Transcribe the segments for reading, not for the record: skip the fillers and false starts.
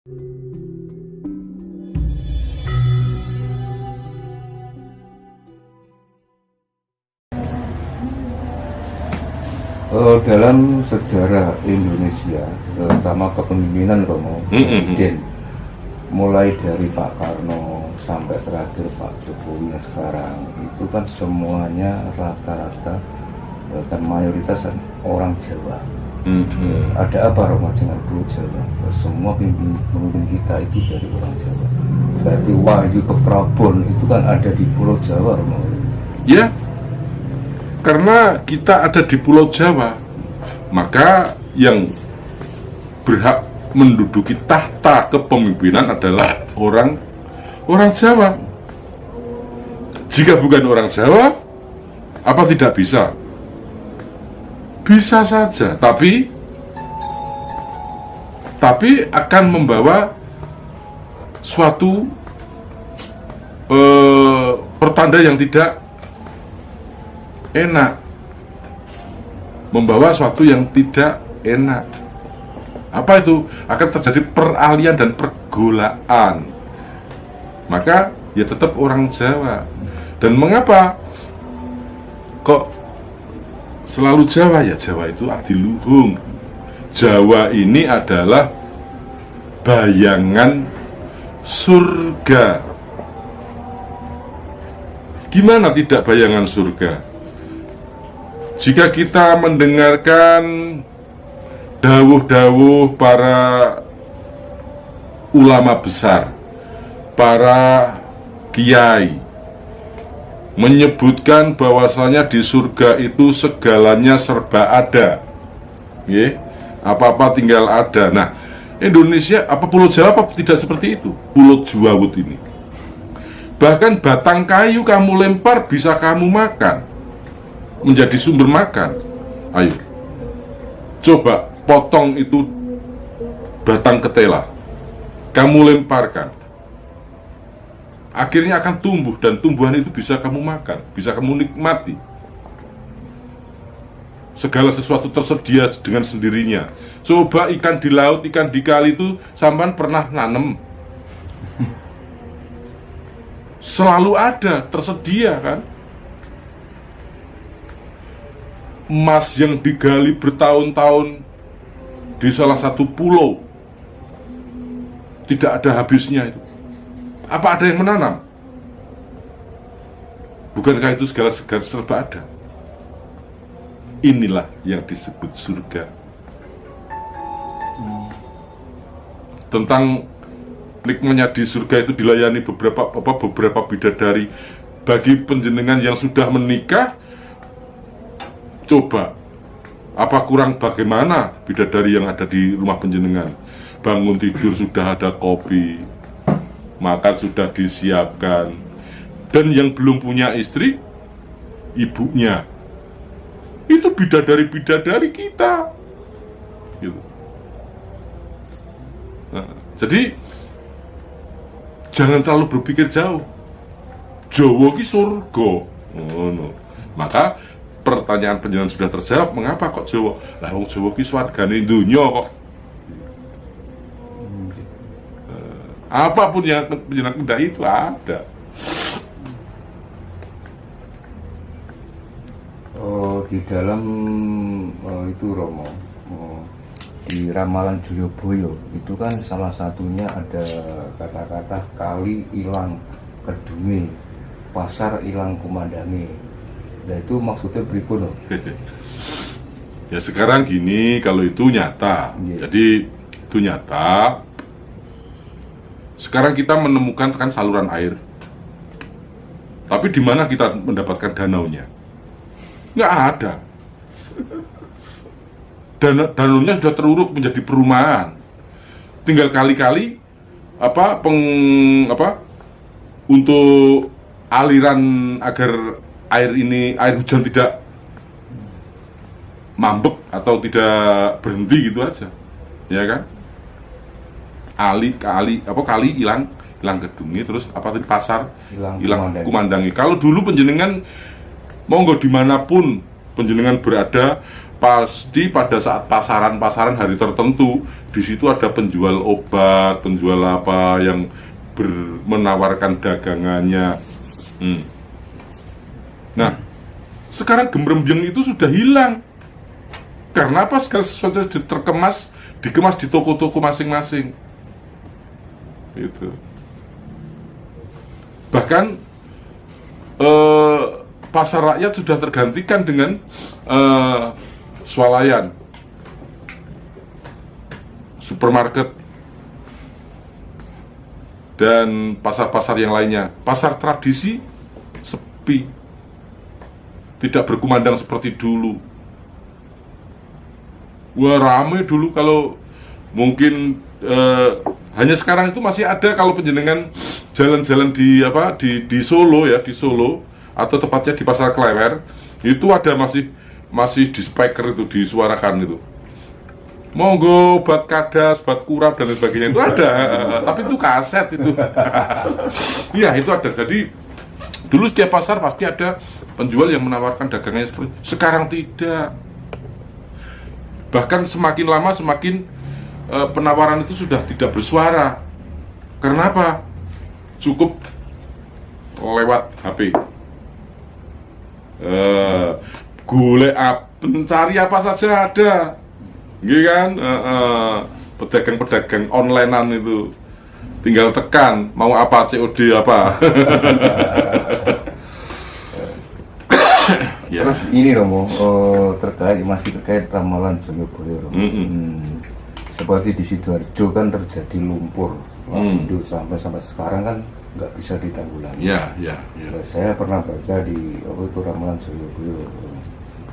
Dalam sejarah Indonesia, terutama kepemimpinan Romo Presiden, mulai dari Pak Karno sampai terakhir Pak Jokowi yang sekarang, itu kan semuanya rata-rata dan mayoritas orang Jawa. Ada apa Romo dengan Pulau Jawa? Semua pemimpin kita itu dari orang Jawa. Berarti Wahyu ke Prabon itu kan ada di Pulau Jawa, Romo. Ya, karena kita ada di Pulau Jawa, maka yang berhak menduduki tahta kepemimpinan adalah orang Jawa. Jika bukan orang Jawa, apa tidak bisa? Bisa saja, tapi akan membawa suatu pertanda yang tidak enak, membawa suatu yang tidak enak. Apa itu? Akan terjadi peralihan dan pergolaan. Maka ya tetap orang Jawa. Dan mengapa kok selalu Jawa? Ya Jawa itu adiluhung. Jawa ini adalah bayangan surga. Gimana tidak bayangan surga? Jika kita mendengarkan dawuh-dawuh para ulama besar, para kiai, menyebutkan bahwasanya di surga itu segalanya serba ada, apa-apa tinggal ada. Nah, Indonesia, Pulau Jawa tidak seperti itu? Pulau Juawut ini, bahkan batang kayu kamu lempar bisa kamu makan, menjadi sumber makan. Ayo, coba potong itu batang ketela, kamu lemparkan, akhirnya akan tumbuh, dan tumbuhan itu bisa kamu makan, bisa kamu nikmati. Segala sesuatu tersedia dengan sendirinya. Coba ikan di laut, ikan di kali itu sampean pernah nanem? Selalu ada, tersedia kan? Emas yang digali bertahun-tahun di salah satu pulau, tidak ada habisnya itu. Apa ada yang menanam? Bukankah itu segala serba ada? Inilah yang disebut surga. Tentang nikmatnya di surga itu dilayani beberapa bidadari. Bagi penjenengan yang sudah menikah, coba, apa kurang bagaimana bidadari yang ada di rumah penjenengan? Bangun tidur sudah ada kopi, makan sudah disiapkan. Dan yang belum punya istri, ibunya, itu bidadari-bidadari kita gitu. Nah, jadi jangan terlalu berpikir jauh. Jawa ki surga. No. Maka pertanyaan penjelasan sudah terjawab. Mengapa kok Jawa? Lah wong Jawa ki swargane donya kok. Apapun yang penjelasan indah itu ada. Di dalam itu Romo, di ramalan Joyoboyo itu kan salah satunya ada kata-kata kali ilang kedunge, pasar ilang kumandange. Nah itu maksudnya pripun? Ya sekarang gini, kalau itu nyata, jadi itu nyata. Sekarang kita menemukan kan saluran air, tapi di mana kita mendapatkan danaunya? Nggak ada. Danaunya sudah teruruk menjadi perumahan. Tinggal kali-kali untuk aliran agar air hujan tidak mambek atau tidak berhenti gitu aja, ya kan? Kali hilang gedungnya, terus tadi pasar hilang kumandangi. Kalau dulu penjenengan monggo dimanapun penjenengan berada, pasti pada saat pasaran hari tertentu di situ ada penjual obat, penjual apa yang menawarkan dagangannya. Nah, sekarang gembrembeng itu sudah hilang. Karena apa? Segala sesuatu dikemas di toko-toko masing-masing. Itu. Bahkan pasar rakyat sudah tergantikan dengan swalayan, supermarket, dan pasar-pasar yang lainnya. Pasar tradisi sepi, tidak berkumandang seperti dulu. Wah, ramai dulu. Kalau mungkin hanya sekarang itu masih ada kalau penjenengan jalan-jalan di Solo ya, di Solo atau tepatnya di Pasar Klewer, itu ada masih di speaker itu disuarakan itu. Monggo obat kadas, obat kurap dan sebagainya itu ada, tapi itu kaset itu. Iya, itu ada. Jadi dulu setiap pasar pasti ada penjual yang menawarkan dagangannya seperti. Sekarang tidak. Bahkan semakin lama semakin penawaran itu sudah tidak bersuara. Karena apa? Cukup lewat HP. Mencari apa saja ada. Gitu kan? Pedagang-pedagang onlinean itu tinggal tekan mau apa, COD apa. Ya. Terus ini Romo, masih terkait ramalan Joyoboyo Romo. Seperti di Sidoarjo kan terjadi lumpur lapindo sampai sekarang kan nggak bisa ditanggulangi. Ya. Saya pernah baca di ramalan Joyoboyo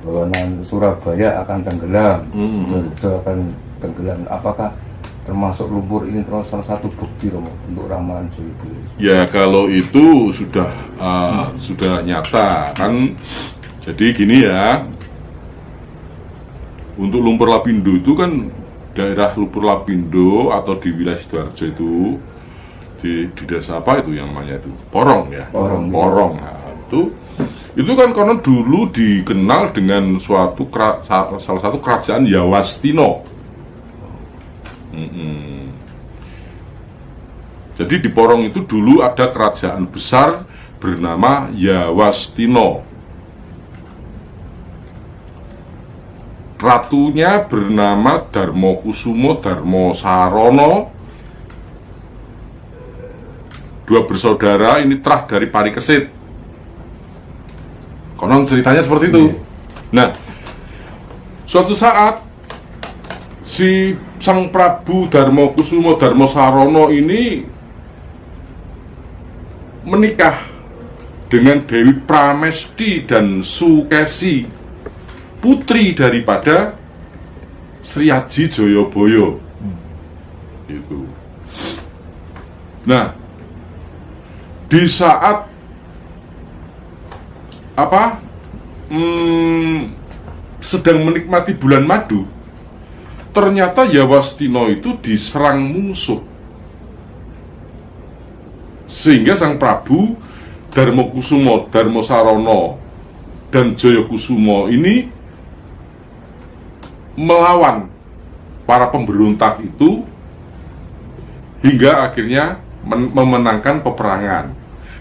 bahwa Surabaya akan tenggelam, Joyoboyo akan tenggelam. Apakah termasuk lumpur ini termasuk salah satu bukti Romo untuk ramalan Joyoboyo? Ya, kalau itu sudah nyata kan. Jadi gini ya, untuk lumpur lapindo itu kan daerah lumpur lapindo atau di wilayah Sidoarjo itu di desa apa itu yang namanya itu Porong ya, Porong. Nah, itu kan konon dulu dikenal dengan salah satu kerajaan Yawastino. Jadi di Porong itu dulu ada kerajaan besar bernama Yawastino. Ratunya bernama Darmokusumo Darmosarono. Dua bersaudara ini terah dari Parikesit. Konon ceritanya seperti itu. Nah, suatu saat si Sang Prabu Darmokusumo Darmosarono ini menikah dengan Dewi Pramesti dan Sukesi, putri daripada Sri Aji Joyoboyo. Itu. Nah, di saat sedang menikmati bulan madu, ternyata Yawastino itu diserang musuh. Sehingga Sang Prabu Darmokusumo Darmosarono dan Joyokusumo ini melawan para pemberontak itu hingga akhirnya memenangkan peperangan.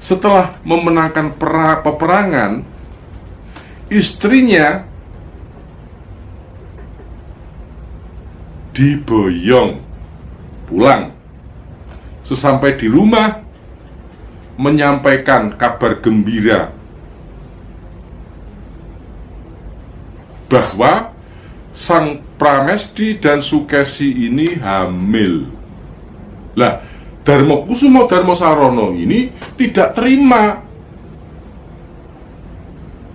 Setelah memenangkan peperangan, istrinya diboyong pulang. Sesampai di rumah menyampaikan kabar gembira bahwa Sang Pramesti dan Sukesi ini hamil. Lah, Darmokusumo Darmosarono ini tidak terima.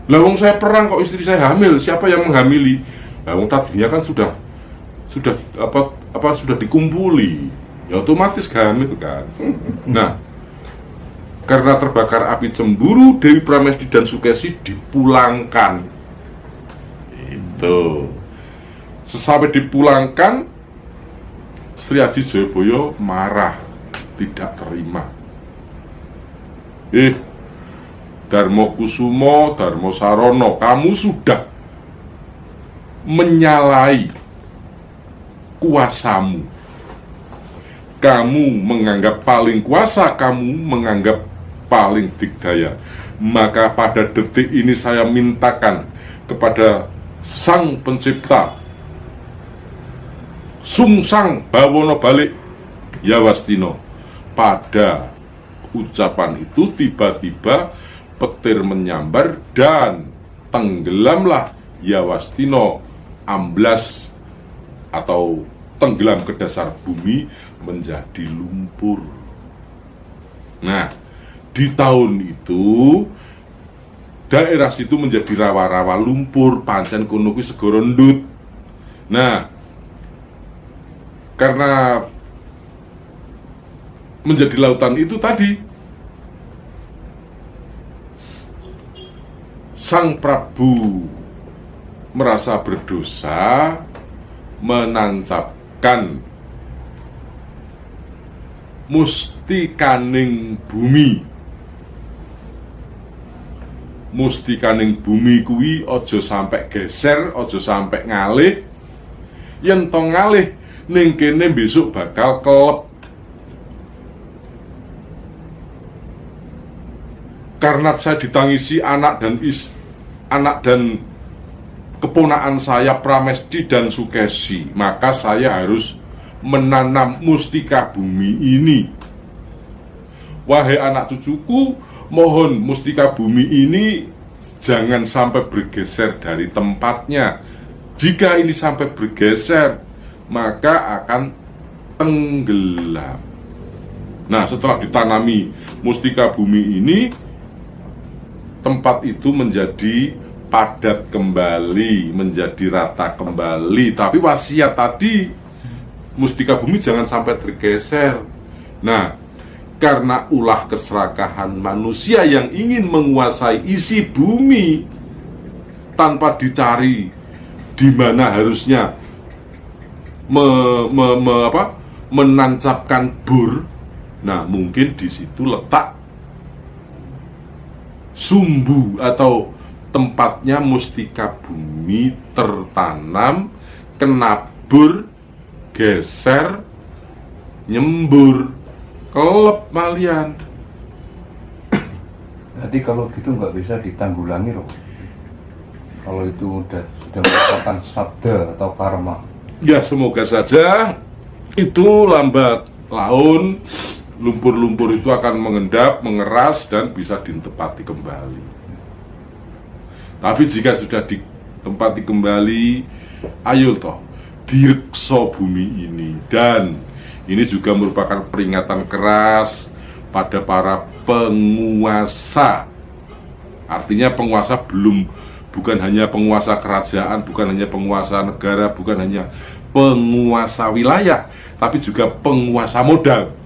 Lah, wong saya perang kok istri saya hamil, siapa yang menghamili? Lah, wong tadinya kan sudah dikumpuli, ya otomatis hamil kan. Nah, karena terbakar api cemburu, Dewi Pramesti dan Sukesi dipulangkan. Itu. Sesampai dipulangkan, Sri Aji Joyoboyo marah, tidak terima. Darmokusumo Darmosarono, kamu sudah menyalahi kuasamu. Kamu menganggap paling kuasa, kamu menganggap paling dikdaya. Maka pada detik ini saya mintakan kepada Sang Pencipta, Sungsang Bawono Balik Yawastino. Pada ucapan itu tiba-tiba petir menyambar dan tenggelamlah Yawastino, amblas atau tenggelam ke dasar bumi menjadi lumpur. Nah, di tahun itu daerah situ menjadi rawa-rawa lumpur, pancen kono kuwi segara ndut. Nah, karena menjadi lautan itu tadi, Sang Prabu merasa berdosa menancapkan mustikaning bumi. Mustikaning bumi kuwi aja sampai geser, aja sampai ngalih. Yen to ngalih ning kene besok bakal kelep. Karena saya ditangisi anak dan keponakan saya Pramesti dan Sukesi, maka saya harus menanam mustika bumi ini. Wahai anak cucuku, mohon mustika bumi ini jangan sampai bergeser dari tempatnya. Jika ini sampai bergeser, maka akan tenggelam. Nah, setelah ditanami mustika bumi ini, tempat itu menjadi padat kembali, menjadi rata kembali. Tapi wasiat tadi, mustika bumi jangan sampai tergeser. Nah, karena ulah keserakahan manusia yang ingin menguasai isi bumi tanpa dicari di mana harusnya menancapkan bur. Nah, mungkin di situ letak sumbu atau tempatnya mustika bumi tertanam, kenabur, geser, nyembur, kelep malian. Jadi kalau gitu nggak bisa ditanggulangi loh. Kalau itu sudah merupakan sabda atau karma. Ya, semoga saja itu lambat laun lumpur-lumpur itu akan mengendap, mengeras, dan bisa ditempati kembali. Tapi jika sudah ditempati kembali, ayo toh, direksa bumi ini. Dan ini juga merupakan peringatan keras pada para penguasa. Artinya penguasa bukan hanya penguasa kerajaan, bukan hanya penguasa negara, bukan hanya penguasa wilayah, tapi juga penguasa modal.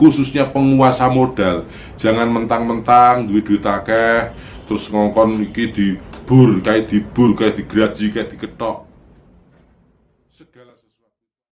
Khususnya penguasa modal, jangan mentang-mentang duit akeh terus ngongkon iki dibur, kayak digraji, kayak diketok segala